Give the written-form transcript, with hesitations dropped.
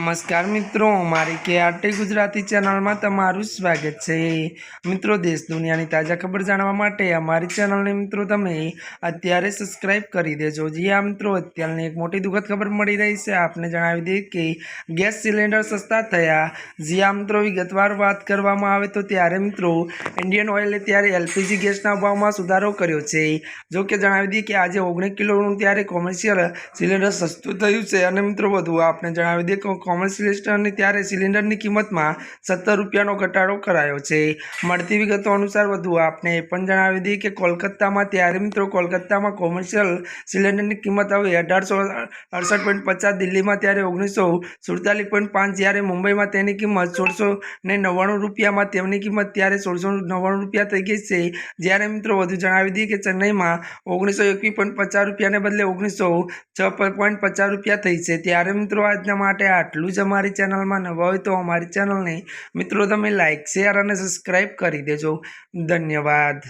नमस्कार मित्रों, मारी के गुजराती चैनल में तमारू स्वागत है। मित्रों, देश दुनिया की ताजा खबर जाणवा माटे अमारी चैनल ने मित्रों तमे अत्यारे सब्सक्राइब करी देजो। जी हाँ मित्रों, अत्यारनी एक मोटी दुखद खबर मળી रही है। आपने जणावी दे कि गैस सिलेंडर सस्ता थया। जी हाँ मित्रों, विगतवार बात करवामां आवे तो त्यारे मित्रों इंडियन ऑइले त्यारे एलपीजी गैसना भावमां सुधारो कर्यो छे। जो कि जणावी दे कि आज 19 किलोनुं त्यारे कोमर्शियल सिलेंडर सस्तुं थयुं छे। अने मित्रों वधु आपने जणावी दे कोमर्शियल सिलेंडर त्यारे सिलेंडर की कीमत में 17 रुपयानो घटाडो करायो छे। मळती विगतो अनुसार वधु आपने ए पण जणावी दे कि कोलकाता में त्यारे मित्रों कोलकाता में कोमर्शियल सिलेंडर की कीमत हवे 1868.50, दिल्ली में त्यारे 1947.5, ज्यारे मुंबई में तेनी कीमत 1699 रुपया में तेमनी कीमत त्यारे 1699 रुपया थई गई छे। ज्यारे मित्रों वधु जणावी दे कि चेन्नई में 1921.50 रुपया ने बदले 1906.50 रुपया थई छे। त्यारे मित्रों आजना माटे आटलू ज। अमारी चैनल में नवा होय तो अमारी चैनल ने मित्रों तमे लाइक शेयर और सब्सक्राइब करी देजो। धन्यवाद।